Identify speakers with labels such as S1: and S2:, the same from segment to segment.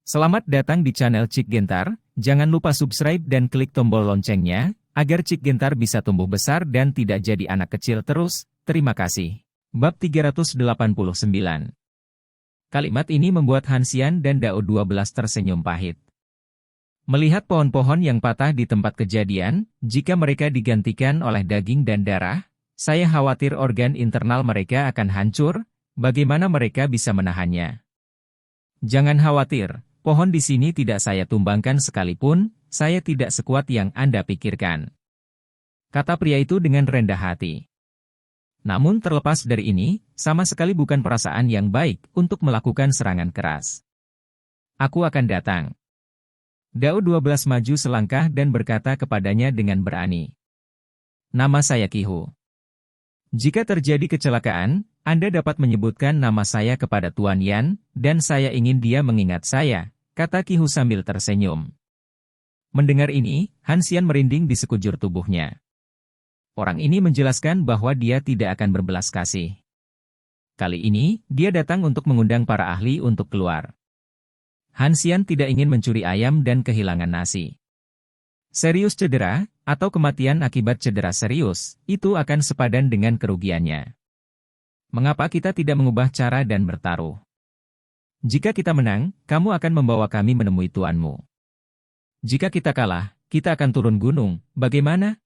S1: Selamat datang di channel Cik Gentar, jangan lupa subscribe dan klik tombol loncengnya, agar Cik Gentar bisa tumbuh besar dan tidak jadi anak kecil terus, terima kasih. Bab 389. Kalimat ini membuat Hansian dan Dao 12 tersenyum pahit. Melihat pohon-pohon yang patah di tempat kejadian, jika mereka digantikan oleh daging dan darah, saya khawatir organ internal mereka akan hancur, bagaimana mereka bisa menahannya? Jangan khawatir. Pohon di sini tidak saya tumbangkan sekalipun, saya tidak sekuat yang Anda pikirkan. Kata pria itu dengan rendah hati. Namun terlepas dari ini, sama sekali bukan perasaan yang baik untuk melakukan serangan keras. Aku akan datang. Dao 12 maju selangkah dan berkata kepadanya dengan berani. Nama saya Qihu. Jika terjadi kecelakaan, Anda dapat menyebutkan nama saya kepada Tuan Yan, dan saya ingin dia mengingat saya, kata Qihu sambil tersenyum. Mendengar ini, Hansian merinding di sekujur tubuhnya. Orang ini menjelaskan bahwa dia tidak akan berbelas kasih. Kali ini, dia datang untuk mengundang para ahli untuk keluar. Hansian tidak ingin mencuri ayam dan kehilangan nasi. Serius cedera, atau kematian akibat cedera serius, itu akan sepadan dengan kerugiannya. Mengapa kita tidak mengubah cara dan bertaruh? Jika kita menang, kamu akan membawa kami menemui tuanmu. Jika kita kalah, kita akan turun gunung, bagaimana?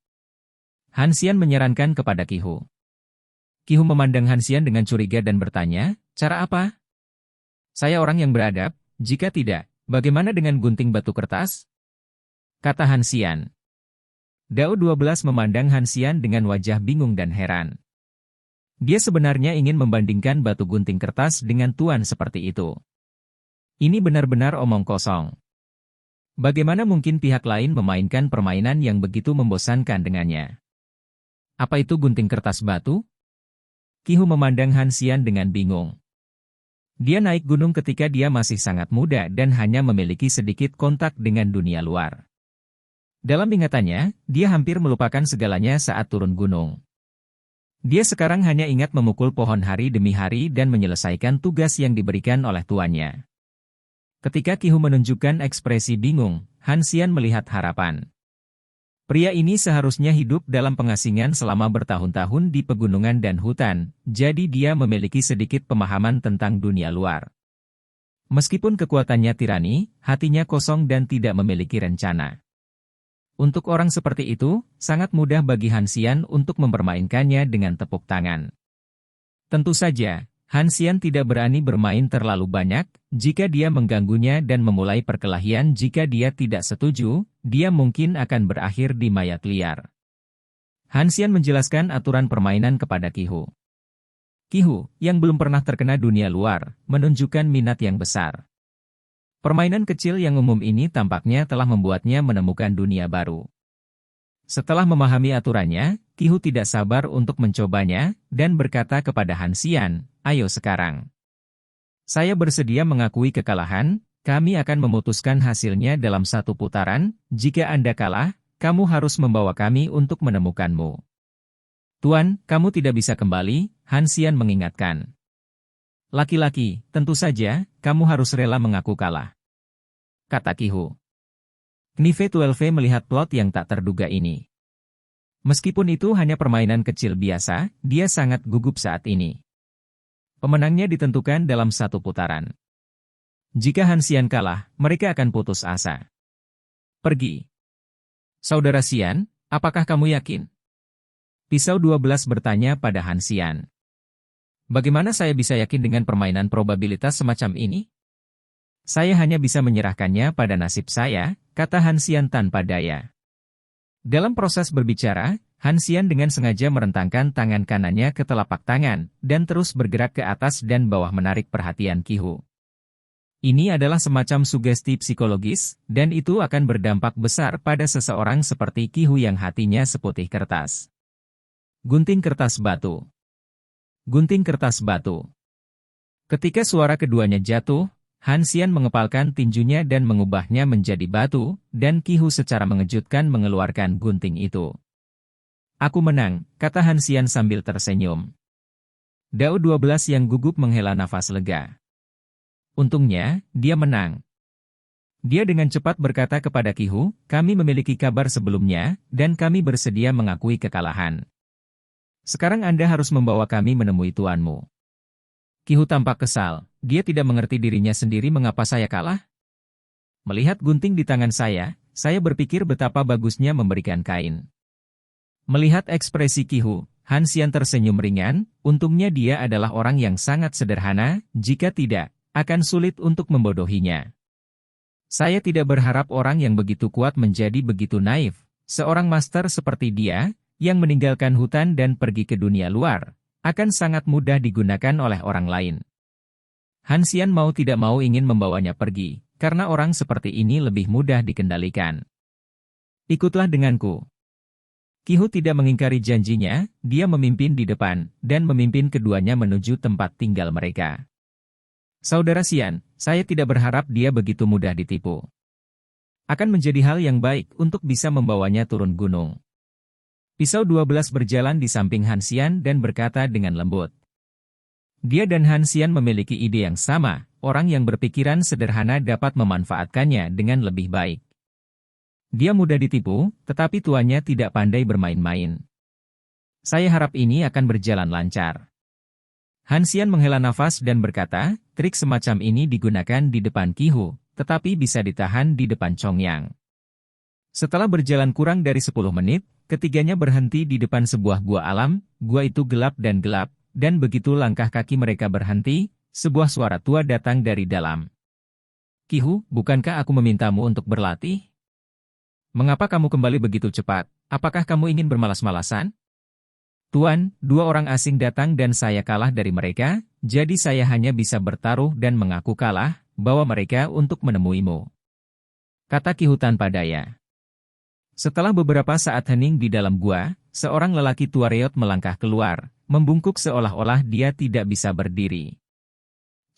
S1: Hansian menyarankan kepada Qihu. Qihu memandang Hansian dengan curiga dan bertanya, cara apa? Saya orang yang beradab, jika tidak, bagaimana dengan gunting batu kertas? Kata Hansian. Dao 12 memandang Hansian dengan wajah bingung dan heran. Dia sebenarnya ingin membandingkan batu gunting kertas dengan tuan seperti itu. Ini benar-benar omong kosong. Bagaimana mungkin pihak lain memainkan permainan yang begitu membosankan dengannya? Apa itu gunting kertas batu? Qihu memandang Hansian dengan bingung. Dia naik gunung ketika dia masih sangat muda dan hanya memiliki sedikit kontak dengan dunia luar. Dalam ingatannya, dia hampir melupakan segalanya saat turun gunung. Dia sekarang hanya ingat memukul pohon hari demi hari dan menyelesaikan tugas yang diberikan oleh tuannya. Ketika Qihu menunjukkan ekspresi bingung, Hansian melihat harapan. Pria ini seharusnya hidup dalam pengasingan selama bertahun-tahun di pegunungan dan hutan, jadi dia memiliki sedikit pemahaman tentang dunia luar. Meskipun kekuatannya tirani, hatinya kosong dan tidak memiliki rencana. Untuk orang seperti itu, sangat mudah bagi Hansian untuk mempermainkannya dengan tepuk tangan. Tentu saja, Hansian tidak berani bermain terlalu banyak, jika dia mengganggunya dan memulai perkelahian jika dia tidak setuju, dia mungkin akan berakhir di mayat liar. Hansian menjelaskan aturan permainan kepada Qihu. Qihu, yang belum pernah terkena dunia luar, menunjukkan minat yang besar. Permainan kecil yang umum ini tampaknya telah membuatnya menemukan dunia baru. Setelah memahami aturannya, Qihu tidak sabar untuk mencobanya, dan berkata kepada Hansian, ayo sekarang. Saya bersedia mengakui kekalahan, kami akan memutuskan hasilnya dalam satu putaran, jika Anda kalah, kamu harus membawa kami untuk menemukanmu. Tuan, kamu tidak bisa kembali, Hansian mengingatkan. Laki-laki, tentu saja, kamu harus rela mengaku kalah. Kata Qihu. Knife 12 melihat plot yang tak terduga ini. Meskipun itu hanya permainan kecil biasa, dia sangat gugup saat ini. Pemenangnya ditentukan dalam satu putaran. Jika Hansian kalah, mereka akan putus asa. Pergi. Saudara Sian, apakah kamu yakin? Pisau 12 bertanya pada Hansian. Bagaimana saya bisa yakin dengan permainan probabilitas semacam ini? Saya hanya bisa menyerahkannya pada nasib saya, kata Hansian tanpa daya. Dalam proses berbicara, Hansian dengan sengaja merentangkan tangan kanannya ke telapak tangan, dan terus bergerak ke atas dan bawah menarik perhatian Qihu. Ini adalah semacam sugesti psikologis, dan itu akan berdampak besar pada seseorang seperti Qihu yang hatinya seputih kertas. Gunting kertas batu. Gunting kertas batu. Ketika suara keduanya jatuh, Hansian mengepalkan tinjunya dan mengubahnya menjadi batu, dan Qihu secara mengejutkan mengeluarkan gunting itu. Aku menang, kata Hansian sambil tersenyum. Dao 12 yang gugup menghela nafas lega. Untungnya, dia menang. Dia dengan cepat berkata kepada Qihu, kami memiliki kabar sebelumnya, dan kami bersedia mengakui kekalahan. Sekarang Anda harus membawa kami menemui tuanmu. Qihu tampak kesal, dia tidak mengerti dirinya sendiri mengapa saya kalah. Melihat gunting di tangan saya berpikir betapa bagusnya memberikan kain. Melihat ekspresi Qihu, Han Xian tersenyum ringan, untungnya dia adalah orang yang sangat sederhana, jika tidak, akan sulit untuk membodohinya. Saya tidak berharap orang yang begitu kuat menjadi begitu naif. Seorang master seperti dia, yang meninggalkan hutan dan pergi ke dunia luar, akan sangat mudah digunakan oleh orang lain. Han Xian mau tidak mau ingin membawanya pergi, karena orang seperti ini lebih mudah dikendalikan. Ikutlah denganku. Qihu tidak mengingkari janjinya, dia memimpin di depan, dan memimpin keduanya menuju tempat tinggal mereka. Saudara Xian, saya tidak berharap dia begitu mudah ditipu. Akan menjadi hal yang baik untuk bisa membawanya turun gunung. Pisau 12 berjalan di samping Han Xian dan berkata dengan lembut. Dia dan Han Xian memiliki ide yang sama, orang yang berpikiran sederhana dapat memanfaatkannya dengan lebih baik. Dia mudah ditipu, tetapi tuannya tidak pandai bermain-main. Saya harap ini akan berjalan lancar. Han Xian menghela nafas dan berkata, trik semacam ini digunakan di depan Qihu, tetapi bisa ditahan di depan Chongyang. Setelah berjalan kurang dari 10 menit, ketiganya berhenti di depan sebuah gua alam, gua itu gelap, dan begitu langkah kaki mereka berhenti, sebuah suara tua datang dari dalam. Qihu, bukankah aku memintamu untuk berlatih? Mengapa kamu kembali begitu cepat? Apakah kamu ingin bermalas-malasan? Tuan, 2 orang asing datang dan saya kalah dari mereka, jadi saya hanya bisa bertaruh dan mengaku kalah, bawa mereka untuk menemuimu. Kata Qihu tanpa daya. Setelah beberapa saat hening di dalam gua, seorang lelaki tua reot melangkah keluar, membungkuk seolah-olah dia tidak bisa berdiri.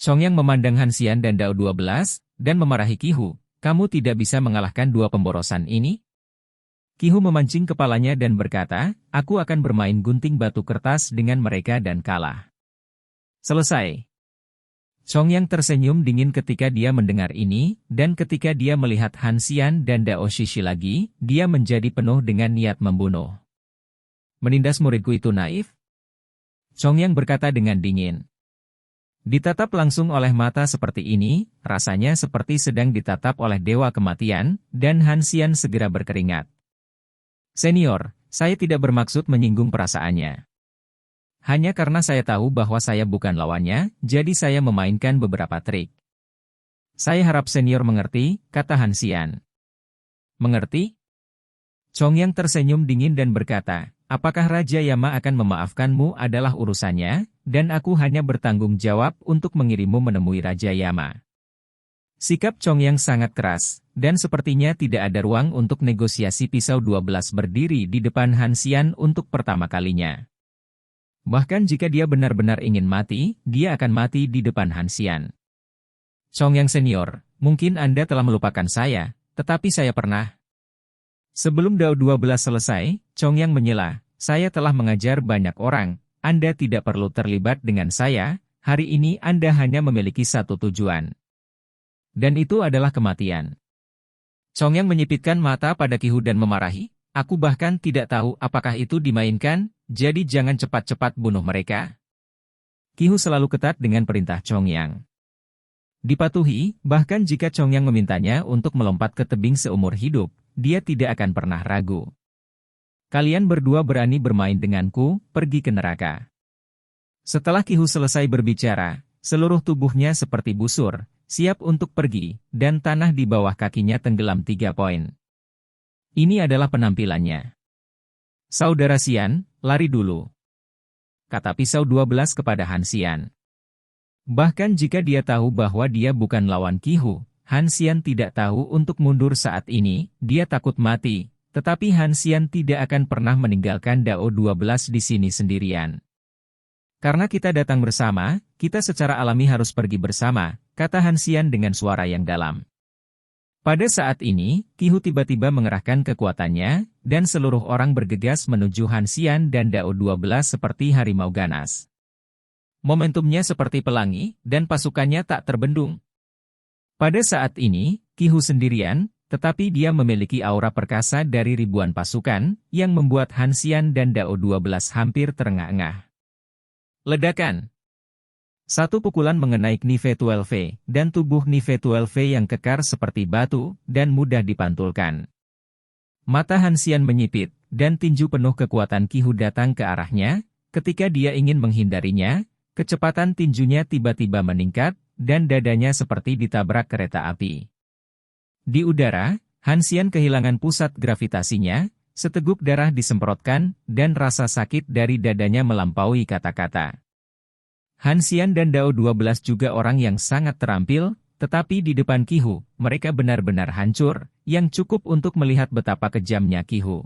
S1: Chongyang memandang Han Xian dan Dao 12, dan memarahi Qihu, kamu tidak bisa mengalahkan 2 pemborosan ini? Qihu memancing kepalanya dan berkata, aku akan bermain gunting batu kertas dengan mereka dan kalah. Selesai. Chongyang tersenyum dingin ketika dia mendengar ini, dan ketika dia melihat Han Xian dan Dao Shishi lagi, dia menjadi penuh dengan niat membunuh. Menindas muridku itu naif? Chongyang berkata dengan dingin. Ditatap langsung oleh mata seperti ini, rasanya seperti sedang ditatap oleh dewa kematian, dan Han Xian segera berkeringat. Senior, saya tidak bermaksud menyinggung perasaannya. Hanya karena saya tahu bahwa saya bukan lawannya, jadi saya memainkan beberapa trik. Saya harap senior mengerti, kata Han Xian. Mengerti? Chongyang tersenyum dingin dan berkata, apakah Raja Yama akan memaafkanmu adalah urusannya, dan aku hanya bertanggung jawab untuk mengirimmu menemui Raja Yama. Sikap Chongyang sangat keras, dan sepertinya tidak ada ruang untuk negosiasi. Pisau 12 berdiri di depan Han Xian untuk pertama kalinya. Bahkan jika dia benar-benar ingin mati, dia akan mati di depan Han Xian. Chongyang senior, mungkin Anda telah melupakan saya, tetapi saya pernah. Sebelum Dao 12 selesai, Chongyang menyela, saya telah mengajar banyak orang, Anda tidak perlu terlibat dengan saya, hari ini Anda hanya memiliki satu tujuan. Dan itu adalah kematian. Chongyang menyipitkan mata pada Qihu dan memarahi, aku bahkan tidak tahu apakah itu dimainkan, jadi jangan cepat-cepat bunuh mereka. Qihu selalu ketat dengan perintah Chongyang. Dipatuhi, bahkan jika Chongyang memintanya untuk melompat ke tebing seumur hidup, dia tidak akan pernah ragu. Kalian berdua berani bermain denganku, pergi ke neraka. Setelah Qihu selesai berbicara, seluruh tubuhnya seperti busur, siap untuk pergi, dan tanah di bawah kakinya tenggelam 3 poin. Ini adalah penampilannya. Saudara Xian, lari dulu. Kata pisau 12 kepada Han Xian. Bahkan jika dia tahu bahwa dia bukan lawan Qihu, Han Xian tidak tahu untuk mundur saat ini, dia takut mati, tetapi Han Xian tidak akan pernah meninggalkan Dao 12 di sini sendirian. Karena kita datang bersama, kita secara alami harus pergi bersama, kata Han Xian dengan suara yang dalam. Pada saat ini, Qihu tiba-tiba mengerahkan kekuatannya, dan seluruh orang bergegas menuju Han Xian dan Dao 12 seperti harimau ganas. Momentumnya seperti pelangi, dan pasukannya tak terbendung. Pada saat ini, Qihu sendirian, tetapi dia memiliki aura perkasa dari ribuan pasukan, yang membuat Han Xian dan Dao 12 hampir terengah-engah. Ledakan. Satu pukulan mengenai Knife 12, dan tubuh Knife 12 yang kekar seperti batu, dan mudah dipantulkan. Mata Han Xian menyipit, dan tinju penuh kekuatan Qihu datang ke arahnya. Ketika dia ingin menghindarinya, kecepatan tinjunya tiba-tiba meningkat, dan dadanya seperti ditabrak kereta api. Di udara, Han Xian kehilangan pusat gravitasinya, seteguk darah disemprotkan, dan rasa sakit dari dadanya melampaui kata-kata. Han Xian dan Dao 12 juga orang yang sangat terampil, tetapi di depan Qihu, mereka benar-benar hancur, yang cukup untuk melihat betapa kejamnya Qihu.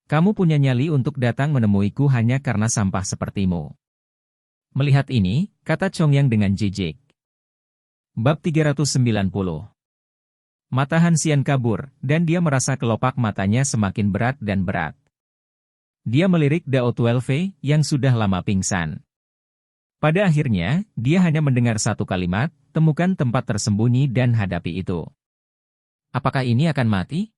S1: Kamu punya nyali untuk datang menemuiku hanya karena sampah sepertimu. Melihat ini, kata Chongyang dengan jijik. Bab 390. Mata Han Xian kabur, dan dia merasa kelopak matanya semakin berat dan berat. Dia melirik Dao 12 yang sudah lama pingsan. Pada akhirnya, dia hanya mendengar satu kalimat, temukan tempat tersembunyi dan hadapi itu. Apakah ini akan mati?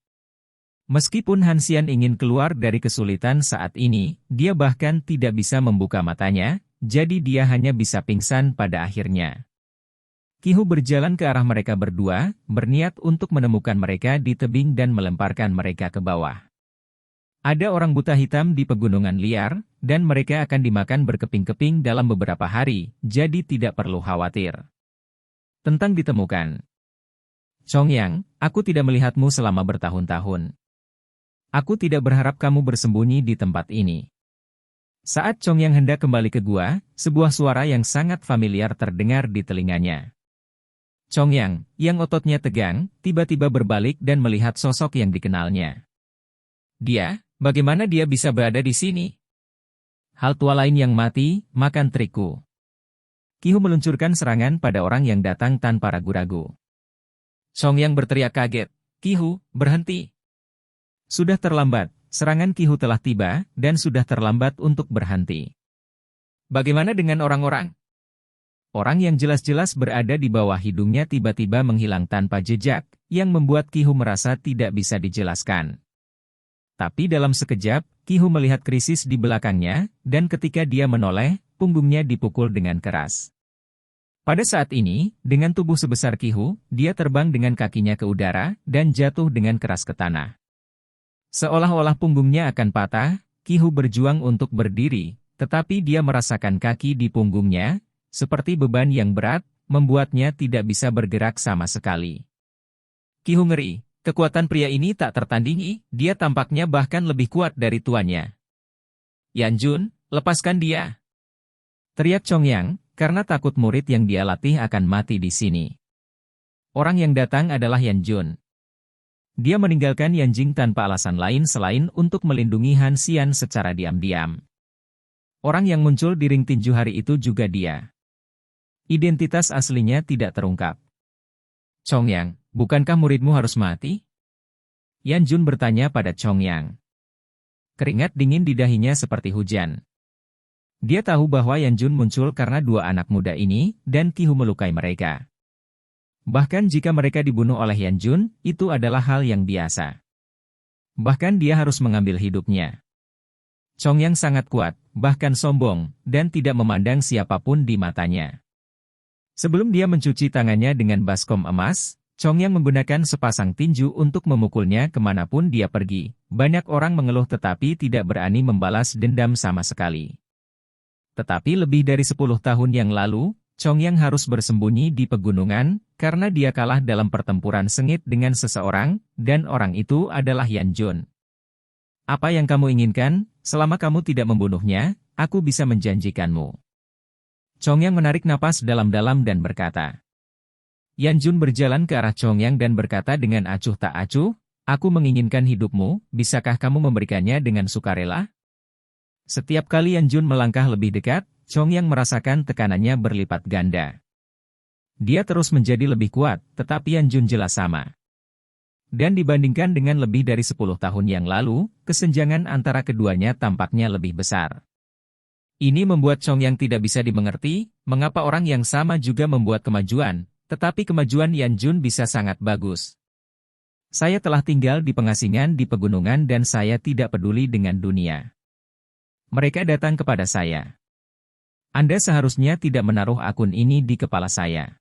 S1: Meskipun Han Xian ingin keluar dari kesulitan saat ini, dia bahkan tidak bisa membuka matanya, jadi dia hanya bisa pingsan pada akhirnya. Qihu berjalan ke arah mereka berdua, berniat untuk menemukan mereka di tebing dan melemparkan mereka ke bawah. Ada orang buta hitam di pegunungan liar, dan mereka akan dimakan berkeping-keping dalam beberapa hari, jadi tidak perlu khawatir. Tentang ditemukan. Chongyang, aku tidak melihatmu selama bertahun-tahun. Aku tidak berharap kamu bersembunyi di tempat ini. Saat Chongyang hendak kembali ke gua, sebuah suara yang sangat familiar terdengar di telinganya. Chongyang, yang ototnya tegang, tiba-tiba berbalik dan melihat sosok yang dikenalnya. Bagaimana dia bisa berada di sini? Hal tua lain yang mati, makan trikku. Qihu meluncurkan serangan pada orang yang datang tanpa ragu-ragu. Chongyang berteriak kaget, Qihu, berhenti. Sudah terlambat, serangan Qihu telah tiba, dan sudah terlambat untuk berhenti. Bagaimana dengan orang-orang? Orang yang jelas-jelas berada di bawah hidungnya tiba-tiba menghilang tanpa jejak, yang membuat Qihu merasa tidak bisa dijelaskan. Tapi dalam sekejap, Qihu melihat krisis di belakangnya, dan ketika dia menoleh, punggungnya dipukul dengan keras. Pada saat ini, dengan tubuh sebesar Qihu, dia terbang dengan kakinya ke udara, dan jatuh dengan keras ke tanah. Seolah-olah punggungnya akan patah, Qihu berjuang untuk berdiri, tetapi dia merasakan kaki di punggungnya, seperti beban yang berat, membuatnya tidak bisa bergerak sama sekali. Qihu ngeri. Kekuatan pria ini tak tertandingi, dia tampaknya bahkan lebih kuat dari tuannya. Yan Jun, lepaskan dia. Teriak Chongyang, karena takut murid yang dia latih akan mati di sini. Orang yang datang adalah Yan Jun. Dia meninggalkan Yan Jing tanpa alasan lain selain untuk melindungi Han Xian secara diam-diam. Orang yang muncul di ring tinju hari itu juga dia. Identitas aslinya tidak terungkap. Chongyang, bukankah muridmu harus mati? Yan Jun bertanya pada Chongyang. Keringat dingin di dahinya seperti hujan. Dia tahu bahwa Yan Jun muncul karena dua anak muda ini, dan Qihu melukai mereka. Bahkan jika mereka dibunuh oleh Yan Jun, itu adalah hal yang biasa. Bahkan dia harus mengambil hidupnya. Chongyang sangat kuat, bahkan sombong, dan tidak memandang siapapun di matanya. Sebelum dia mencuci tangannya dengan baskom emas, Chongyang menggunakan sepasang tinju untuk memukulnya kemanapun dia pergi. Banyak orang mengeluh tetapi tidak berani membalas dendam sama sekali. Tetapi lebih dari 10 tahun yang lalu, Chongyang harus bersembunyi di pegunungan, karena dia kalah dalam pertempuran sengit dengan seseorang, dan orang itu adalah Yan Jun. Apa yang kamu inginkan, selama kamu tidak membunuhnya, aku bisa menjanjikanmu. Chongyang menarik napas dalam-dalam dan berkata. Yan Jun berjalan ke arah Chongyang dan berkata dengan acuh tak acuh, aku menginginkan hidupmu, bisakah kamu memberikannya dengan sukarela? Setiap kali Yan Jun melangkah lebih dekat, Chongyang merasakan tekanannya berlipat ganda. Dia terus menjadi lebih kuat, tetapi Yan Jun jelas sama. Dan dibandingkan dengan lebih dari 10 tahun yang lalu, kesenjangan antara keduanya tampaknya lebih besar. Ini membuat Chongyang tidak bisa dimengerti, mengapa orang yang sama juga membuat kemajuan, tetapi kemajuan Yan Jun bisa sangat bagus. Saya telah tinggal di pengasingan di pegunungan dan saya tidak peduli dengan dunia. Mereka datang kepada saya. Anda seharusnya tidak menaruh akun ini di kepala saya.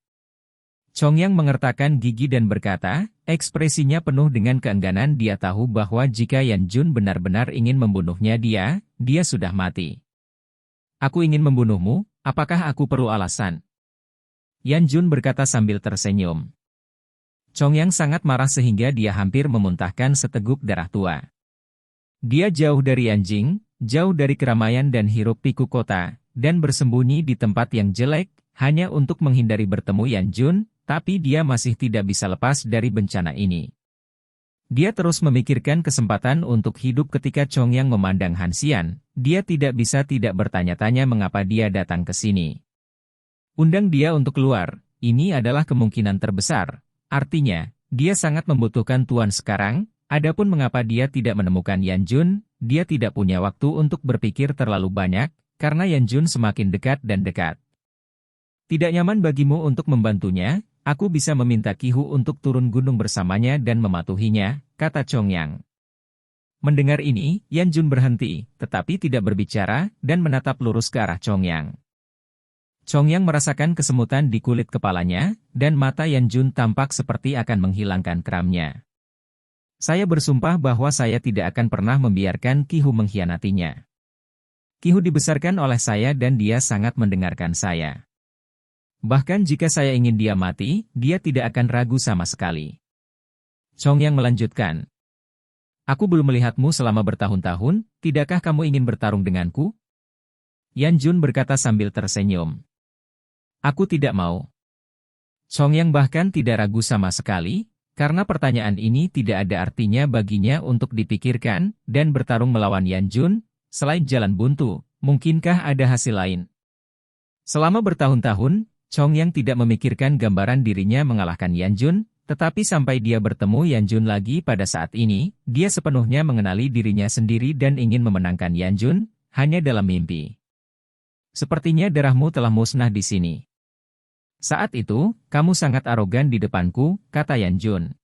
S1: Chongyang mengertakkan gigi dan berkata, ekspresinya penuh dengan keengganan. Dia tahu bahwa jika Yan Jun benar-benar ingin membunuhnya dia sudah mati. Aku ingin membunuhmu, apakah aku perlu alasan? Yan Jun berkata sambil tersenyum. Chongyang sangat marah sehingga dia hampir memuntahkan seteguk darah tua. Dia jauh dari anjing, jauh dari keramaian dan hiruk-pikuk kota, dan bersembunyi di tempat yang jelek, hanya untuk menghindari bertemu Yan Jun, tapi dia masih tidak bisa lepas dari bencana ini. Dia terus memikirkan kesempatan untuk hidup ketika Chongyang memandang Han Xian, dia tidak bisa tidak bertanya-tanya mengapa dia datang ke sini. Undang dia untuk keluar, ini adalah kemungkinan terbesar, artinya, dia sangat membutuhkan Tuan sekarang, adapun mengapa dia tidak menemukan Yan Jun, dia tidak punya waktu untuk berpikir terlalu banyak, karena Yan Jun semakin dekat dan dekat. Tidak nyaman bagimu untuk membantunya, aku bisa meminta Qihu untuk turun gunung bersamanya dan mematuhinya, kata Chongyang. Mendengar ini, Yan Jun berhenti, tetapi tidak berbicara, dan menatap lurus ke arah Chongyang. Chongyang merasakan kesemutan di kulit kepalanya, dan mata Yan Jun tampak seperti akan menghilangkan kramnya. Saya bersumpah bahwa saya tidak akan pernah membiarkan Qihu mengkhianatinya. Qihu dibesarkan oleh saya dan dia sangat mendengarkan saya. Bahkan jika saya ingin dia mati, dia tidak akan ragu sama sekali. Chongyang melanjutkan. Aku belum melihatmu selama bertahun-tahun, tidakkah kamu ingin bertarung denganku? Yan Jun berkata sambil tersenyum. Aku tidak mau. Chongyang bahkan tidak ragu sama sekali, karena pertanyaan ini tidak ada artinya baginya untuk dipikirkan, dan bertarung melawan Yan Jun, selain jalan buntu, mungkinkah ada hasil lain? Selama bertahun-tahun, Chongyang tidak memikirkan gambaran dirinya mengalahkan Yan Jun, tetapi sampai dia bertemu Yan Jun lagi pada saat ini, dia sepenuhnya mengenali dirinya sendiri dan ingin memenangkan Yan Jun, hanya dalam mimpi. Sepertinya darahmu telah musnah di sini. Saat itu, kamu sangat arogan di depanku, kata Yan Jun.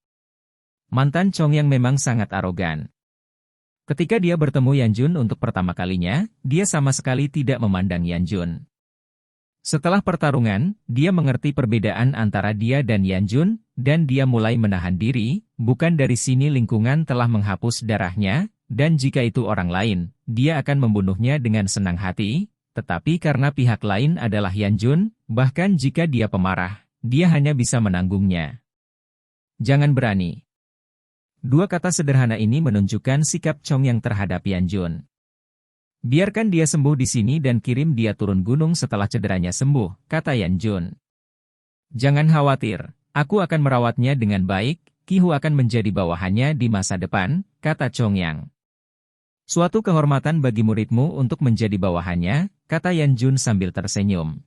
S1: Mantan Chongyang memang sangat arogan. Ketika dia bertemu Yan Jun untuk pertama kalinya, dia sama sekali tidak memandang Yan Jun. Setelah pertarungan, dia mengerti perbedaan antara dia dan Yan Jun, dan dia mulai menahan diri, bukan dari sini lingkungan telah menghapus darahnya, dan jika itu orang lain, dia akan membunuhnya dengan senang hati, tetapi karena pihak lain adalah Yan Jun, bahkan jika dia pemarah, dia hanya bisa menanggungnya. Jangan berani. Dua kata sederhana ini menunjukkan sikap Chongyang terhadap Yan Jun. Biarkan dia sembuh di sini dan kirim dia turun gunung setelah cederanya sembuh, kata Yan Jun. Jangan khawatir, aku akan merawatnya dengan baik, Qihu akan menjadi bawahannya di masa depan, kata Chongyang. Suatu kehormatan bagi muridmu untuk menjadi bawahannya, kata Yan Jun sambil tersenyum.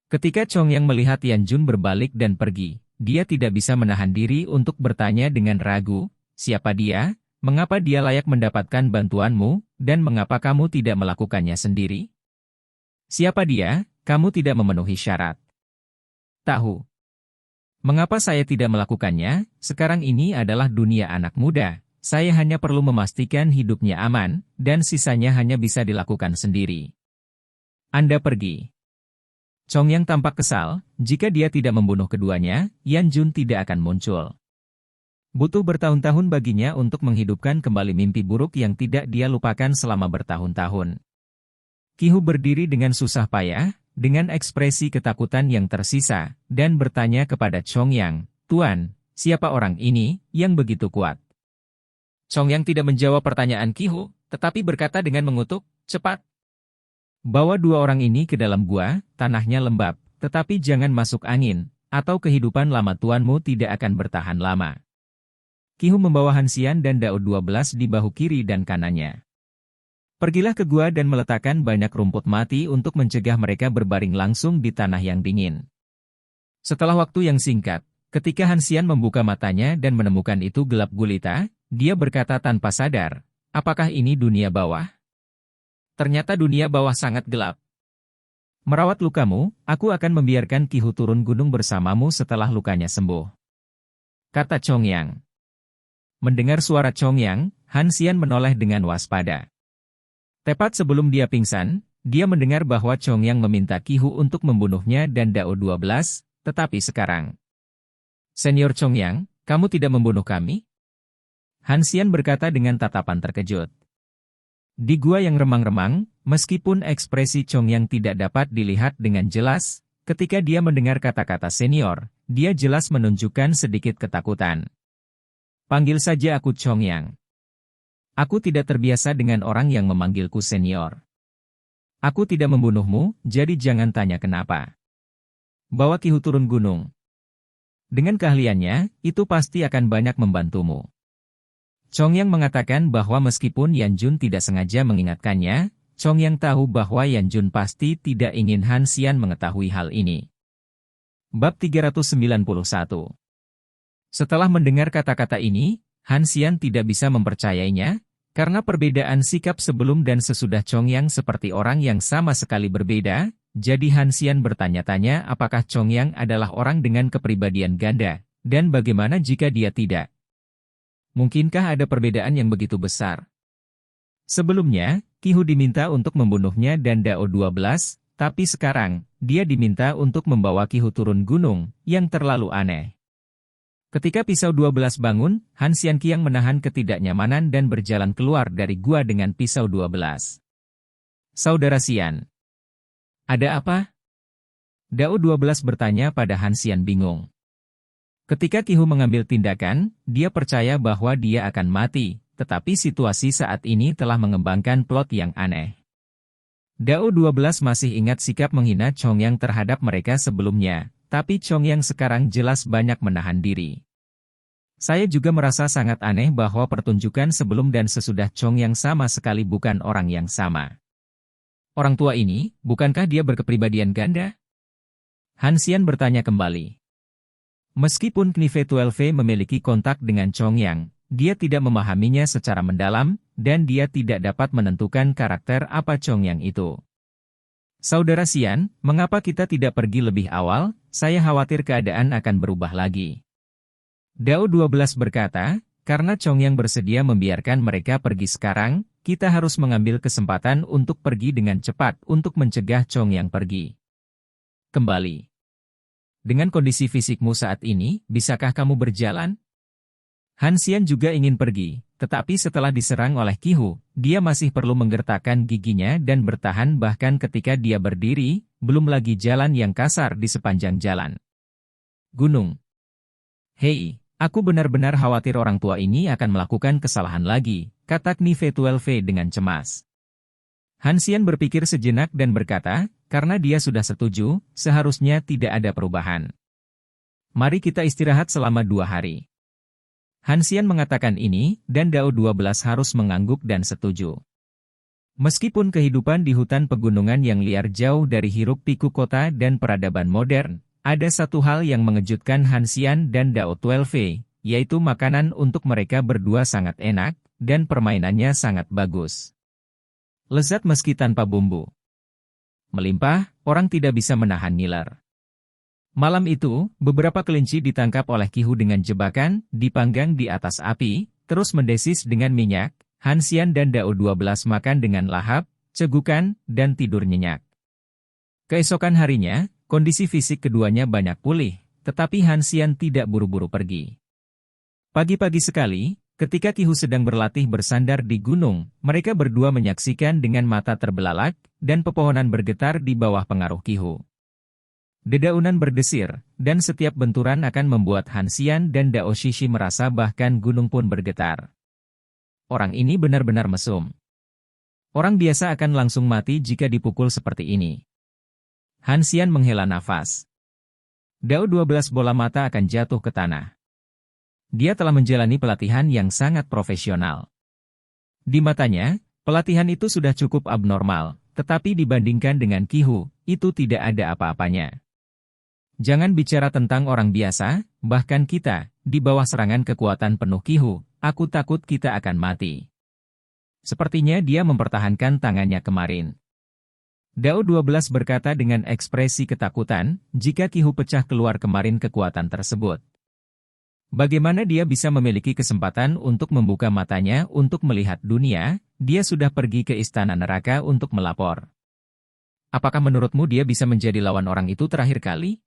S1: Ketika Chongyang melihat Yan Jun berbalik dan pergi, dia tidak bisa menahan diri untuk bertanya dengan ragu, siapa dia? Mengapa dia layak mendapatkan bantuanmu, dan mengapa kamu tidak melakukannya sendiri? Siapa dia? Kamu tidak memenuhi syarat. Tahu. Mengapa saya tidak melakukannya? Sekarang ini adalah dunia anak muda. Saya hanya perlu memastikan hidupnya aman, dan sisanya hanya bisa dilakukan sendiri. Anda pergi. Chongyang tampak kesal, jika dia tidak membunuh keduanya, Yan Jun tidak akan muncul. Butuh bertahun-tahun baginya untuk menghidupkan kembali mimpi buruk yang tidak dia lupakan selama bertahun-tahun. Qihu berdiri dengan susah payah, dengan ekspresi ketakutan yang tersisa, dan bertanya kepada Chongyang, Tuan, siapa orang ini, yang begitu kuat? Chongyang tidak menjawab pertanyaan Qihu, tetapi berkata dengan mengutuk, cepat. Bawa dua orang ini ke dalam gua, tanahnya lembab, tetapi jangan masuk angin, atau kehidupan lama tuanmu tidak akan bertahan lama. Qihu membawa Han Xian dan Dao 12 di bahu kiri dan kanannya. Pergilah ke gua dan meletakkan banyak rumput mati untuk mencegah mereka berbaring langsung di tanah yang dingin. Setelah waktu yang singkat, ketika Han Xian membuka matanya dan menemukan itu gelap gulita, dia berkata tanpa sadar, apakah ini dunia bawah? Ternyata dunia bawah sangat gelap. Merawat lukamu, aku akan membiarkan Qihu turun gunung bersamamu setelah lukanya sembuh. Kata Chongyang. Mendengar suara Chongyang, Han Xian menoleh dengan waspada. Tepat sebelum dia pingsan, dia mendengar bahwa Chongyang meminta Qihu untuk membunuhnya dan Dao 12, tetapi sekarang. Senior Chongyang, kamu tidak membunuh kami? Han Xian berkata dengan tatapan terkejut. Di gua yang remang-remang, meskipun ekspresi Chongyang tidak dapat dilihat dengan jelas, ketika dia mendengar kata-kata senior, dia jelas menunjukkan sedikit ketakutan. Panggil saja aku Chongyang. Aku tidak terbiasa dengan orang yang memanggilku senior. Aku tidak membunuhmu, jadi jangan tanya kenapa. Bawa Qihu turun gunung. Dengan keahliannya, itu pasti akan banyak membantumu. Chongyang mengatakan bahwa meskipun Yan Jun tidak sengaja mengingatkannya, Chongyang tahu bahwa Yan Jun pasti tidak ingin Han Xian mengetahui hal ini. Bab 391. Setelah mendengar kata-kata ini, Han Xian tidak bisa mempercayainya, karena perbedaan sikap sebelum dan sesudah Chongyang seperti orang yang sama sekali berbeda, jadi Han Xian bertanya-tanya apakah Chongyang adalah orang dengan kepribadian ganda, dan bagaimana jika dia tidak. Mungkinkah ada perbedaan yang begitu besar? Sebelumnya, Qihu diminta untuk membunuhnya dan Dao 12, tapi sekarang, dia diminta untuk membawa Qihu turun gunung, yang terlalu aneh. Ketika pisau 12 bangun, Han Xianqiang menahan ketidaknyamanan dan berjalan keluar dari gua dengan pisau 12. Saudara Xian. Ada apa? Dao 12 bertanya pada Han Xian bingung. Ketika Qihu mengambil tindakan, dia percaya bahwa dia akan mati, tetapi situasi saat ini telah mengembangkan plot yang aneh. Dao 12 masih ingat sikap menghina Chongyang terhadap mereka sebelumnya, tapi Chongyang sekarang jelas banyak menahan diri. Saya juga merasa sangat aneh bahwa pertunjukan sebelum dan sesudah Chongyang sama sekali bukan orang yang sama. Orang tua ini, bukankah dia berkepribadian ganda? Han Xian bertanya kembali. Meskipun Knife 12 memiliki kontak dengan Chongyang, dia tidak memahaminya secara mendalam, dan dia tidak dapat menentukan karakter apa Chongyang itu. Saudara Xian, mengapa kita tidak pergi lebih awal? Saya khawatir keadaan akan berubah lagi. Dao 12 berkata, karena Chongyang bersedia membiarkan mereka pergi sekarang, kita harus mengambil kesempatan untuk pergi dengan cepat untuk mencegah Chongyang pergi. Kembali. Dengan kondisi fisikmu saat ini, bisakah kamu berjalan? Han Xian juga ingin pergi, tetapi setelah diserang oleh Qihu, dia masih perlu menggertakkan giginya dan bertahan bahkan ketika dia berdiri, belum lagi jalan yang kasar di sepanjang jalan. Gunung. Hei, aku benar-benar khawatir orang tua ini akan melakukan kesalahan lagi, kata Knife 12 dengan cemas. Han Xian berpikir sejenak dan berkata, karena dia sudah setuju, seharusnya tidak ada perubahan. Mari kita istirahat selama 2 hari. Han Xian mengatakan ini, dan Dao 12 harus mengangguk dan setuju. Meskipun kehidupan di hutan pegunungan yang liar jauh dari hiruk-pikuk kota dan peradaban modern, ada satu hal yang mengejutkan Han Xian dan Dao 12, yaitu makanan untuk mereka berdua sangat enak, dan permainannya sangat bagus. Lezat meski tanpa bumbu. Melimpah, orang tidak bisa menahan ngiler. Malam itu, beberapa kelinci ditangkap oleh Qihu dengan jebakan, dipanggang di atas api, terus mendesis dengan minyak. Han Xian dan Dao 12 makan dengan lahap, cegukan, dan tidur nyenyak. Keesokan harinya, kondisi fisik keduanya banyak pulih, tetapi Han Xian tidak buru-buru pergi. Pagi-pagi sekali, ketika Qihu sedang berlatih bersandar di gunung, mereka berdua menyaksikan dengan mata terbelalak, dan pepohonan bergetar di bawah pengaruh Qihu. Dedaunan berdesir, dan setiap benturan akan membuat Han Xian dan Dao Shishi merasa bahkan gunung pun bergetar. Orang ini benar-benar mesum. Orang biasa akan langsung mati jika dipukul seperti ini. Han Xian menghela nafas. Dao 12 bola mata akan jatuh ke tanah. Dia telah menjalani pelatihan yang sangat profesional. Di matanya, pelatihan itu sudah cukup abnormal, tetapi dibandingkan dengan Qihu, itu tidak ada apa-apanya. Jangan bicara tentang orang biasa, bahkan kita, di bawah serangan kekuatan penuh Qihu, aku takut kita akan mati. Sepertinya dia mempertahankan tangannya kemarin. Dao 12 berkata dengan ekspresi ketakutan, jika Qihu pecah keluar kemarin kekuatan tersebut. Bagaimana dia bisa memiliki kesempatan untuk membuka matanya untuk melihat dunia, dia sudah pergi ke istana neraka untuk melapor. Apakah menurutmu dia bisa menjadi lawan orang itu terakhir kali?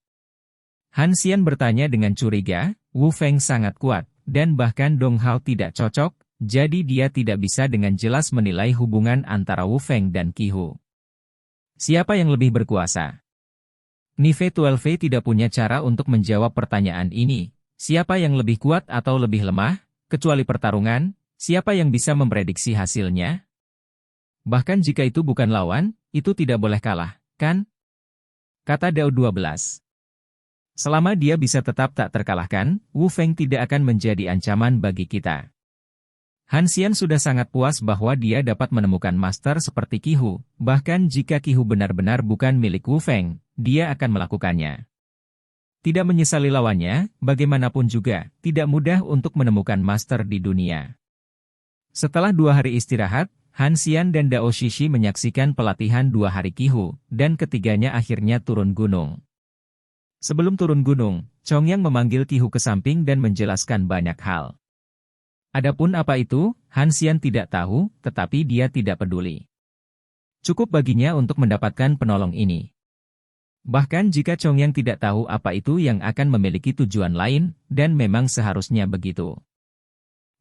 S1: Han Xian bertanya dengan curiga, Wu Feng sangat kuat, dan bahkan Dong Hao tidak cocok, jadi dia tidak bisa dengan jelas menilai hubungan antara Wu Feng dan Qihu. Siapa yang lebih berkuasa? Nive 12 tidak punya cara untuk menjawab pertanyaan ini. Siapa yang lebih kuat atau lebih lemah? Kecuali pertarungan, siapa yang bisa memprediksi hasilnya? Bahkan jika itu bukan lawan, itu tidak boleh kalah, kan? Kata Dao 12. Selama dia bisa tetap tak terkalahkan, Wu Feng tidak akan menjadi ancaman bagi kita. Han Xian sudah sangat puas bahwa dia dapat menemukan master seperti Qihu, bahkan jika Qihu benar-benar bukan milik Wu Feng, dia akan melakukannya. Tidak menyesali lawannya, bagaimanapun juga, tidak mudah untuk menemukan master di dunia. Setelah 2 hari istirahat, Han Xian dan Dao Shishi menyaksikan pelatihan 2 hari Qihu, dan ketiganya akhirnya turun gunung. Sebelum turun gunung, Chongyang memanggil Qihu ke samping dan menjelaskan banyak hal. Adapun apa itu, Han Xian tidak tahu, tetapi dia tidak peduli. Cukup baginya untuk mendapatkan penolong ini. Bahkan jika Chongyang tidak tahu apa itu yang akan memiliki tujuan lain, dan memang seharusnya begitu.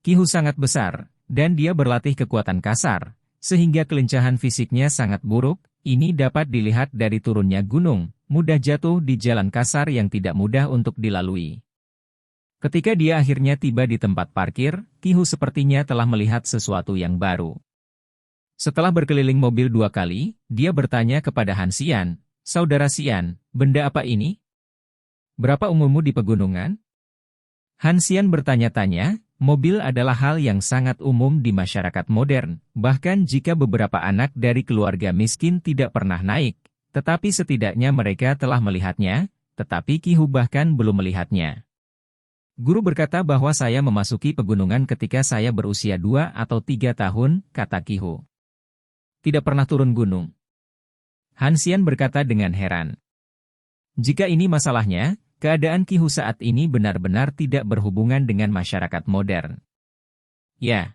S1: Qihu sangat besar, dan dia berlatih kekuatan kasar, sehingga kelincahan fisiknya sangat buruk, ini dapat dilihat dari turunnya gunung, mudah jatuh di jalan kasar yang tidak mudah untuk dilalui. Ketika dia akhirnya tiba di tempat parkir, Qihu sepertinya telah melihat sesuatu yang baru. Setelah berkeliling mobil 2 kali, dia bertanya kepada Han Xian, "Saudara Xian, benda apa ini? Berapa umurmu di pegunungan?" Han Xian bertanya-tanya, mobil adalah hal yang sangat umum di masyarakat modern, bahkan jika beberapa anak dari keluarga miskin tidak pernah naik, tetapi setidaknya mereka telah melihatnya, tetapi Qihu bahkan belum melihatnya. Guru berkata bahwa saya memasuki pegunungan ketika saya berusia 2 atau 3 tahun, kata Qihu. Tidak pernah turun gunung. Han Xian berkata dengan heran. Jika ini masalahnya, keadaan Qihu saat ini benar-benar tidak berhubungan dengan masyarakat modern. Ya.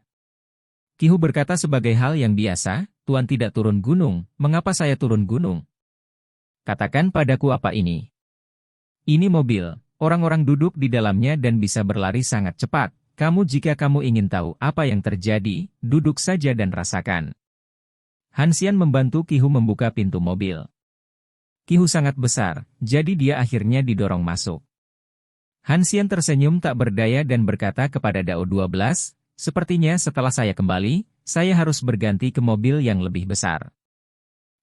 S1: Qihu berkata sebagai hal yang biasa, Tuan tidak turun gunung, mengapa saya turun gunung? Katakan padaku apa ini? Ini mobil, orang-orang duduk di dalamnya dan bisa berlari sangat cepat. Jika kamu ingin tahu apa yang terjadi, duduk saja dan rasakan. Han Xian membantu Qihu membuka pintu mobil. Qihu sangat besar, jadi dia akhirnya didorong masuk. Han Xian tersenyum tak berdaya dan berkata kepada Dao 12, "Sepertinya setelah saya kembali, saya harus berganti ke mobil yang lebih besar."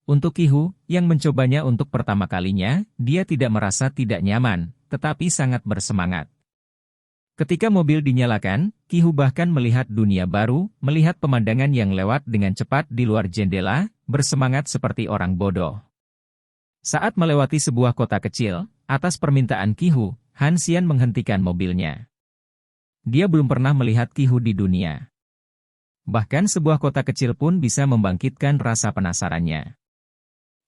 S1: Untuk Qihu, yang mencobanya untuk pertama kalinya, dia tidak merasa tidak nyaman, tetapi sangat bersemangat. Ketika mobil dinyalakan, Qihu bahkan melihat dunia baru, melihat pemandangan yang lewat dengan cepat di luar jendela, bersemangat seperti orang bodoh. Saat melewati sebuah kota kecil, atas permintaan Qihu, Han Xian menghentikan mobilnya. Dia belum pernah melihat Qihu di dunia. Bahkan sebuah kota kecil pun bisa membangkitkan rasa penasarannya.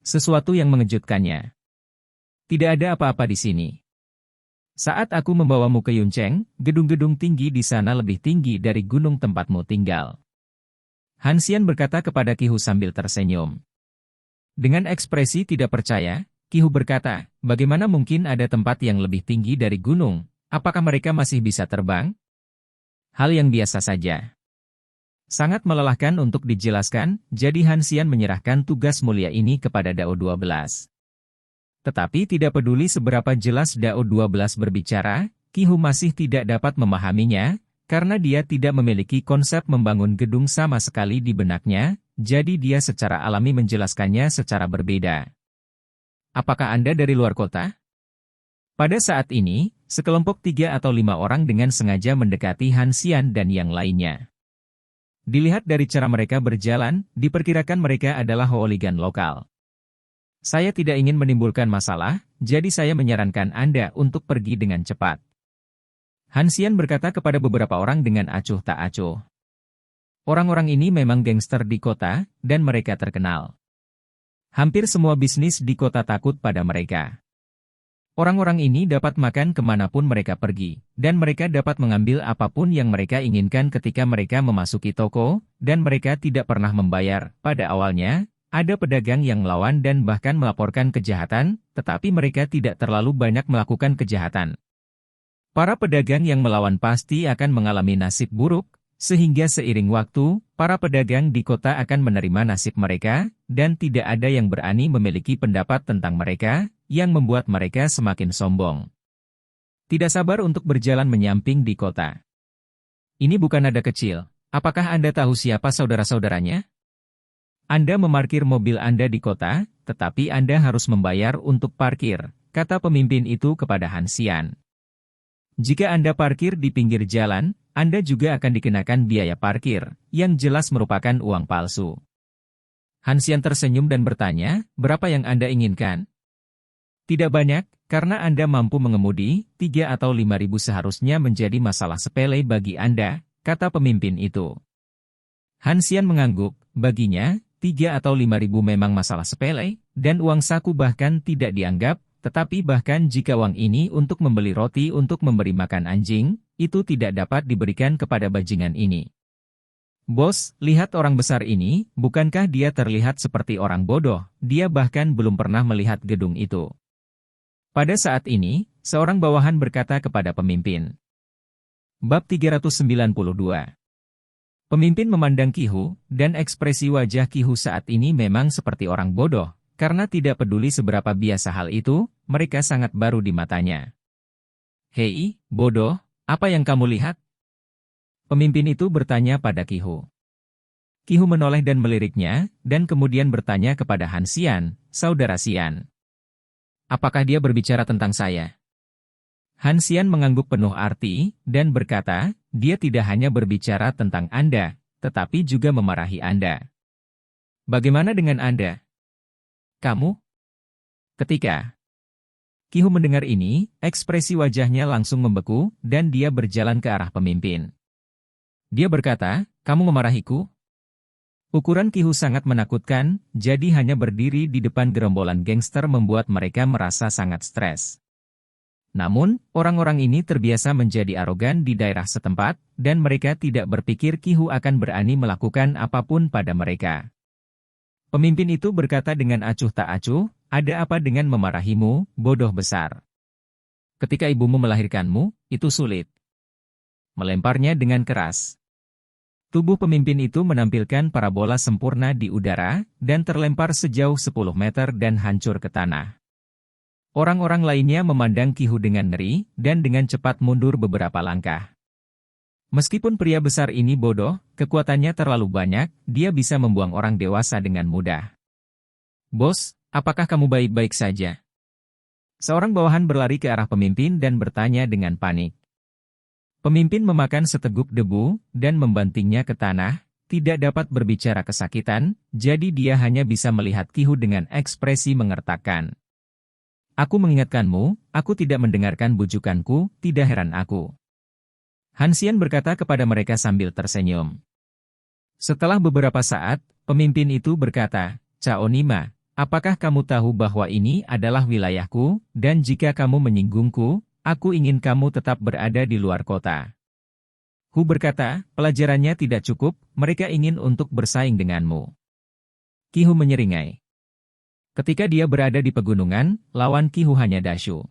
S1: Sesuatu yang mengejutkannya. Tidak ada apa-apa di sini. Saat aku membawamu ke Yuncheng, gedung-gedung tinggi di sana lebih tinggi dari gunung tempatmu tinggal. Han Xian berkata kepada Qihu sambil tersenyum. Dengan ekspresi tidak percaya, Qihu berkata, bagaimana mungkin ada tempat yang lebih tinggi dari gunung? Apakah mereka masih bisa terbang? Hal yang biasa saja. Sangat melelahkan untuk dijelaskan, jadi Han Xian menyerahkan tugas mulia ini kepada Dao 12. Tetapi tidak peduli seberapa jelas Dao 12 berbicara, Qihu masih tidak dapat memahaminya, karena dia tidak memiliki konsep membangun gedung sama sekali di benaknya, jadi dia secara alami menjelaskannya secara berbeda. Apakah Anda dari luar kota? Pada saat ini, sekelompok 3 atau 5 orang dengan sengaja mendekati Han Xian dan yang lainnya. Dilihat dari cara mereka berjalan, diperkirakan mereka adalah hooligan lokal. Saya tidak ingin menimbulkan masalah, jadi saya menyarankan Anda untuk pergi dengan cepat. Han Xian berkata kepada beberapa orang dengan acuh tak acuh. Orang-orang ini memang gangster di kota, dan mereka terkenal. Hampir semua bisnis di kota takut pada mereka. Orang-orang ini dapat makan kemanapun mereka pergi, dan mereka dapat mengambil apapun yang mereka inginkan ketika mereka memasuki toko, dan mereka tidak pernah membayar. Pada awalnya, ada pedagang yang melawan dan bahkan melaporkan kejahatan, tetapi mereka tidak terlalu banyak melakukan kejahatan. Para pedagang yang melawan pasti akan mengalami nasib buruk, sehingga seiring waktu, para pedagang di kota akan menerima nasib mereka, dan tidak ada yang berani memiliki pendapat tentang mereka, yang membuat mereka semakin sombong. Tidak sabar untuk berjalan menyamping di kota. Ini bukan nada kecil. Apakah Anda tahu siapa saudara-saudaranya? Anda memarkir mobil Anda di kota, tetapi Anda harus membayar untuk parkir, kata pemimpin itu kepada Hansian. Jika Anda parkir di pinggir jalan, Anda juga akan dikenakan biaya parkir, yang jelas merupakan uang palsu. Hansian tersenyum dan bertanya, berapa yang Anda inginkan? Tidak banyak, karena Anda mampu mengemudi, 3 atau 5.000 seharusnya menjadi masalah sepele bagi Anda, kata pemimpin itu. Hansian mengangguk, baginya, 3 atau 5.000 memang masalah sepele, dan uang saku bahkan tidak dianggap, tetapi bahkan jika uang ini untuk membeli roti untuk memberi makan anjing, itu tidak dapat diberikan kepada bajingan ini. Bos, lihat orang besar ini, bukankah dia terlihat seperti orang bodoh? Dia bahkan belum pernah melihat gedung itu. Pada saat ini, seorang bawahan berkata kepada pemimpin. Bab 392. Pemimpin memandang Qihu, dan ekspresi wajah Qihu saat ini memang seperti orang bodoh, karena tidak peduli seberapa biasa hal itu, mereka sangat baru di matanya. Hei, bodoh, apa yang kamu lihat? Pemimpin itu bertanya pada Qihu. Qihu menoleh dan meliriknya, dan kemudian bertanya kepada Hansian, saudara Sian. Apakah dia berbicara tentang saya? Hansian mengangguk penuh arti, dan berkata, dia tidak hanya berbicara tentang Anda, tetapi juga memarahi Anda. Bagaimana dengan Anda? Kamu? Ketika Qihu mendengar ini, ekspresi wajahnya langsung membeku, dan dia berjalan ke arah pemimpin. Dia berkata, kamu memarahiku? Ukuran Qihu sangat menakutkan, jadi hanya berdiri di depan gerombolan gangster membuat mereka merasa sangat stres. Namun, orang-orang ini terbiasa menjadi arogan di daerah setempat, dan mereka tidak berpikir Qihu akan berani melakukan apapun pada mereka. Pemimpin itu berkata dengan acuh tak acuh, ada apa dengan memarahimu, bodoh besar? Ketika ibumu melahirkanmu, itu sulit. Melemparnya dengan keras. Tubuh pemimpin itu menampilkan parabola sempurna di udara, dan terlempar sejauh 10 meter dan hancur ke tanah. Orang-orang lainnya memandang Qihu dengan ngeri, dan dengan cepat mundur beberapa langkah. Meskipun pria besar ini bodoh, kekuatannya terlalu banyak, dia bisa membuang orang dewasa dengan mudah. Bos, apakah kamu baik-baik saja? Seorang bawahan berlari ke arah pemimpin dan bertanya dengan panik. Pemimpin memakan seteguk debu, dan membantingnya ke tanah, tidak dapat berbicara kesakitan, jadi dia hanya bisa melihat Qihu dengan ekspresi mengertakkan. Aku mengingatkanmu, aku tidak mendengarkan bujukanku, tidak heran aku. Hansian berkata kepada mereka sambil tersenyum. Setelah beberapa saat, pemimpin itu berkata, Cao Nima, apakah kamu tahu bahwa ini adalah wilayahku, dan jika kamu menyinggungku, aku ingin kamu tetap berada di luar kota. Hu berkata, pelajarannya tidak cukup, mereka ingin untuk bersaing denganmu. Qihu menyeringai. Ketika dia berada di pegunungan, lawan Qihu hanya Dashu.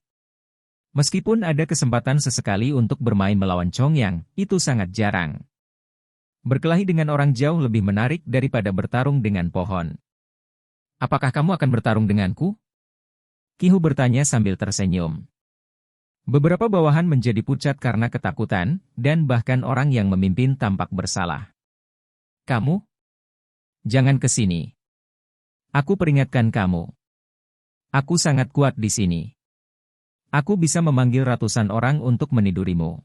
S1: Meskipun ada kesempatan sesekali untuk bermain melawan Chongyang, itu sangat jarang. Berkelahi dengan orang jauh lebih menarik daripada bertarung dengan pohon. Apakah kamu akan bertarung denganku? Qihu bertanya sambil tersenyum. Beberapa bawahan menjadi pucat karena ketakutan, dan bahkan orang yang memimpin tampak bersalah. Kamu? Jangan ke sini. Aku peringatkan kamu. Aku sangat kuat di sini. Aku bisa memanggil ratusan orang untuk menidurimu.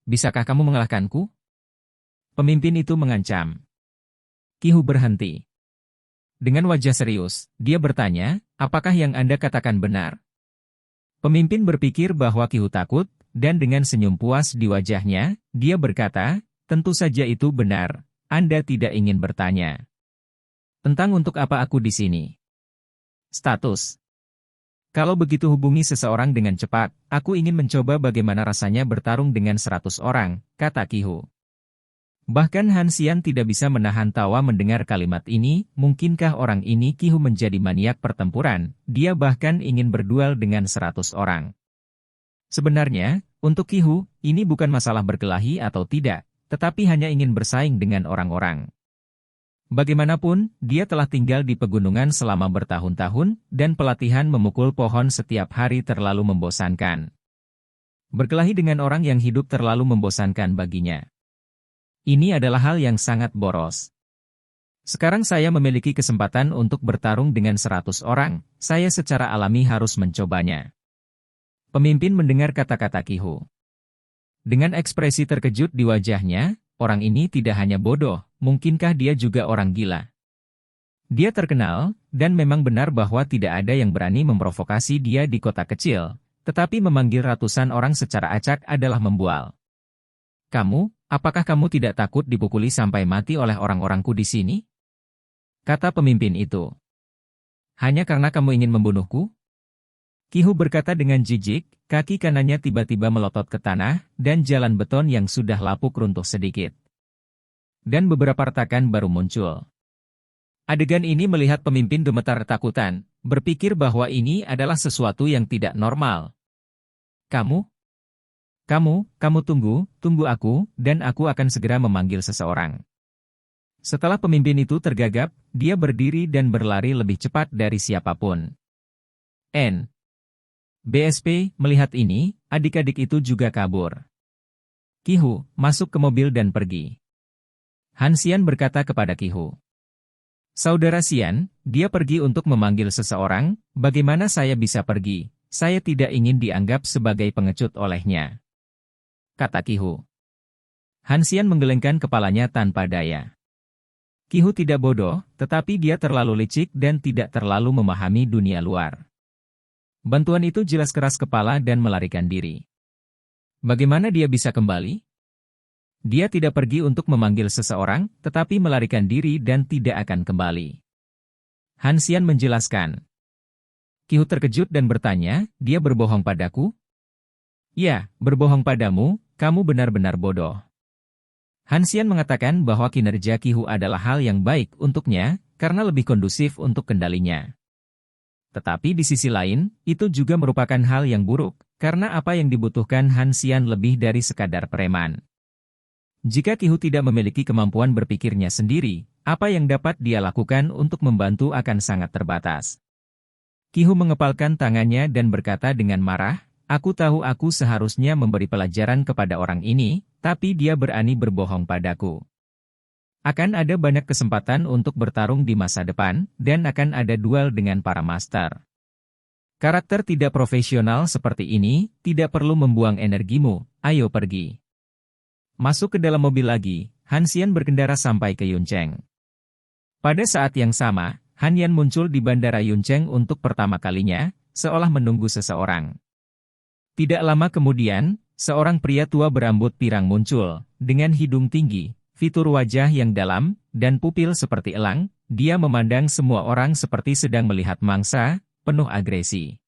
S1: Bisakah kamu mengalahkanku? Pemimpin itu mengancam. Qihu berhenti. Dengan wajah serius, dia bertanya, apakah yang Anda katakan benar? Pemimpin berpikir bahwa Qihu takut, dan dengan senyum puas di wajahnya, dia berkata, tentu saja itu benar, Anda tidak ingin bertanya. Tentang untuk apa aku di sini. Status. Kalau begitu hubungi seseorang dengan cepat, aku ingin mencoba bagaimana rasanya bertarung dengan 100 orang, kata Qihu. Bahkan Han Xian tidak bisa menahan tawa mendengar kalimat ini, mungkinkah orang ini Qihu menjadi maniak pertempuran, dia bahkan ingin berduel dengan 100 orang. Sebenarnya, untuk Qihu, ini bukan masalah berkelahi atau tidak, tetapi hanya ingin bersaing dengan orang-orang. Bagaimanapun, dia telah tinggal di pegunungan selama bertahun-tahun, dan pelatihan memukul pohon setiap hari terlalu membosankan. Berkelahi dengan orang yang hidup terlalu membosankan baginya. Ini adalah hal yang sangat boros. Sekarang saya memiliki kesempatan untuk bertarung dengan 100 orang, saya secara alami harus mencobanya. Pemimpin mendengar kata-kata Qihu. Dengan ekspresi terkejut di wajahnya, orang ini tidak hanya bodoh, mungkinkah dia juga orang gila? Dia terkenal, dan memang benar bahwa tidak ada yang berani memprovokasi dia di kota kecil, tetapi memanggil ratusan orang secara acak adalah membual. Apakah kamu tidak takut dipukuli sampai mati oleh orang-orangku di sini? Kata pemimpin itu. Hanya karena kamu ingin membunuhku? Qihu berkata dengan jijik, kaki kanannya tiba-tiba melotot ke tanah, dan jalan beton yang sudah lapuk runtuh sedikit. Dan beberapa retakan baru muncul. Adegan ini melihat pemimpin gemetar ketakutan, berpikir bahwa ini adalah sesuatu yang tidak normal. Kamu tunggu aku, dan aku akan segera memanggil seseorang. Setelah pemimpin itu tergagap, dia berdiri dan berlari lebih cepat dari siapapun. BSP, melihat ini, adik-adik itu juga kabur. Qihu, masuk ke mobil dan pergi. Han Xian berkata kepada Qihu. Saudara Xian, dia pergi untuk memanggil seseorang, bagaimana saya bisa pergi? Saya tidak ingin dianggap sebagai pengecut olehnya. Kata Qihu. Han Xian menggelengkan kepalanya tanpa daya. Qihu tidak bodoh, tetapi dia terlalu licik dan tidak terlalu memahami dunia luar. Bantuan itu jelas keras kepala dan melarikan diri. Bagaimana dia bisa kembali? Dia tidak pergi untuk memanggil seseorang, tetapi melarikan diri dan tidak akan kembali. Han Xian menjelaskan. Qihu terkejut dan bertanya, dia berbohong padaku? Ya, berbohong padamu. Kamu benar-benar bodoh. Han Xian mengatakan bahwa kinerja Qihu adalah hal yang baik untuknya, karena lebih kondusif untuk kendalinya. Tetapi di sisi lain, itu juga merupakan hal yang buruk, karena apa yang dibutuhkan Han Xian lebih dari sekadar preman. Jika Qihu tidak memiliki kemampuan berpikirnya sendiri, apa yang dapat dia lakukan untuk membantu akan sangat terbatas. Qihu mengepalkan tangannya dan berkata dengan marah, aku tahu aku seharusnya memberi pelajaran kepada orang ini, tapi dia berani berbohong padaku. Akan ada banyak kesempatan untuk bertarung di masa depan, dan akan ada duel dengan para master. Karakter tidak profesional seperti ini, tidak perlu membuang energimu, ayo pergi. Masuk ke dalam mobil lagi, Han Xian berkendara sampai ke Yuncheng. Pada saat yang sama, Han Yan muncul di bandara Yuncheng untuk pertama kalinya, seolah menunggu seseorang. Tidak lama kemudian, seorang pria tua berambut pirang muncul, dengan hidung tinggi, fitur wajah yang dalam, dan pupil seperti elang, dia memandang semua orang seperti sedang melihat mangsa, penuh agresi.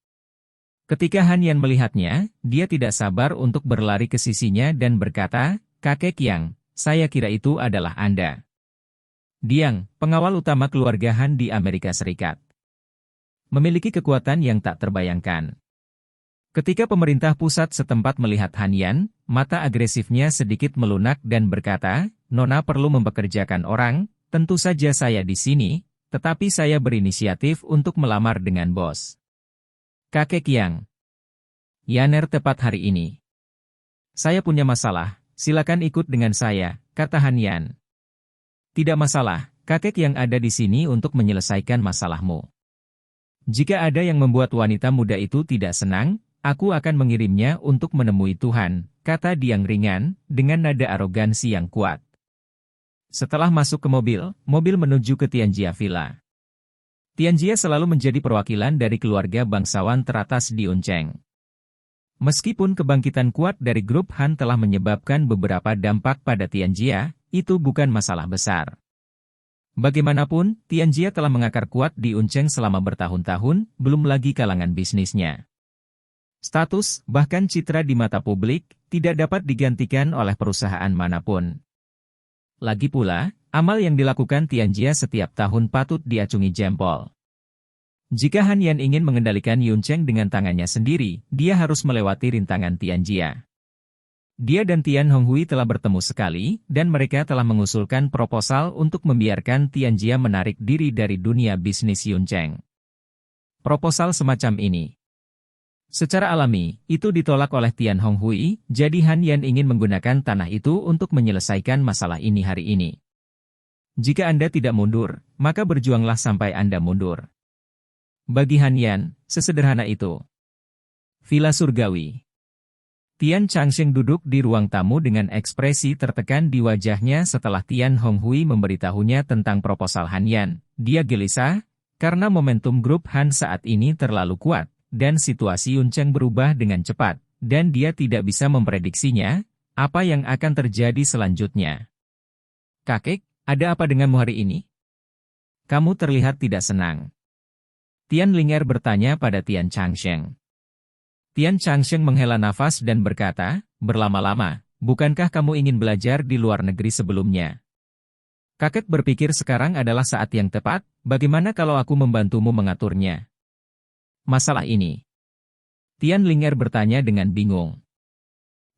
S1: Ketika Han Yan melihatnya, dia tidak sabar untuk berlari ke sisinya dan berkata, Kakek Yang, saya kira itu adalah Anda. Diang, pengawal utama keluarga Han di Amerika Serikat. Memiliki kekuatan yang tak terbayangkan. Ketika pemerintah pusat setempat melihat Han Yan, mata agresifnya sedikit melunak dan berkata, Nona perlu mempekerjakan orang, tentu saja saya di sini, tetapi saya berinisiatif untuk melamar dengan bos. Kakek Yang. Yaner tepat hari ini. Saya punya masalah, silakan ikut dengan saya, kata Han Yan. Tidak masalah, kakek yang ada di sini untuk menyelesaikan masalahmu. Jika ada yang membuat wanita muda itu tidak senang, aku akan mengirimnya untuk menemui Tuhan, kata Diang ringan, dengan nada arogansi yang kuat. Setelah masuk ke mobil, mobil menuju ke Tianjia Villa. Tianjia selalu menjadi perwakilan dari keluarga bangsawan teratas di Yuncheng. Meskipun kebangkitan kuat dari grup Han telah menyebabkan beberapa dampak pada Tianjia, itu bukan masalah besar. Bagaimanapun, Tianjia telah mengakar kuat di Uncheng selama bertahun-tahun, belum lagi kalangan bisnisnya. Status, bahkan citra di mata publik, tidak dapat digantikan oleh perusahaan manapun. Lagi pula, amal yang dilakukan Tianjia setiap tahun patut diacungi jempol. Jika Han Yan ingin mengendalikan Yuncheng dengan tangannya sendiri, dia harus melewati rintangan Tianjia. Dia dan Tian Honghui telah bertemu sekali, dan mereka telah mengusulkan proposal untuk membiarkan Tianjia menarik diri dari dunia bisnis Yuncheng. Proposal semacam ini secara alami, itu ditolak oleh Tian Honghui, jadi Han Yan ingin menggunakan tanah itu untuk menyelesaikan masalah ini hari ini. Jika Anda tidak mundur, maka berjuanglah sampai Anda mundur. Bagi Han Yan, sesederhana itu. Villa Surgawi. Tian Changsheng duduk di ruang tamu dengan ekspresi tertekan di wajahnya setelah Tian Honghui memberitahunya tentang proposal Han Yan. Dia gelisah, karena momentum grup Han saat ini terlalu kuat, dan situasi Yuncheng berubah dengan cepat, dan dia tidak bisa memprediksinya, apa yang akan terjadi selanjutnya. Kakek, ada apa denganmu hari ini? Kamu terlihat tidak senang. Tian Ling'er bertanya pada Tian Changsheng. Tian Changsheng menghela nafas dan berkata, berlama-lama, bukankah kamu ingin belajar di luar negeri sebelumnya? Kakek berpikir sekarang adalah saat yang tepat, bagaimana kalau aku membantumu mengaturnya? Masalah ini. Tian Ling'er bertanya dengan bingung.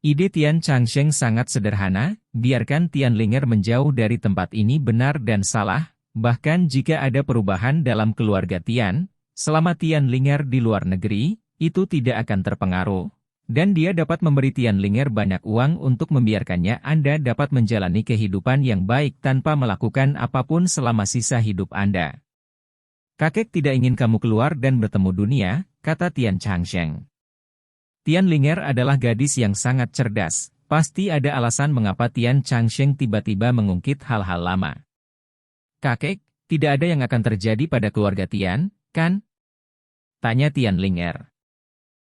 S1: Ide Tian Changsheng sangat sederhana, biarkan Tian Ling'er menjauh dari tempat ini benar dan salah, bahkan jika ada perubahan dalam keluarga Tian, selama Tian Ling'er di luar negeri, itu tidak akan terpengaruh. Dan dia dapat memberi Tian Ling'er banyak uang untuk membiarkannya Anda dapat menjalani kehidupan yang baik tanpa melakukan apapun selama sisa hidup Anda. Kakek tidak ingin kamu keluar dan bertemu dunia, kata Tian Changsheng. Tian Ling'er adalah gadis yang sangat cerdas, pasti ada alasan mengapa Tian Changsheng tiba-tiba mengungkit hal-hal lama. Kakek, tidak ada yang akan terjadi pada keluarga Tian, kan? Tanya Tian Ling'er.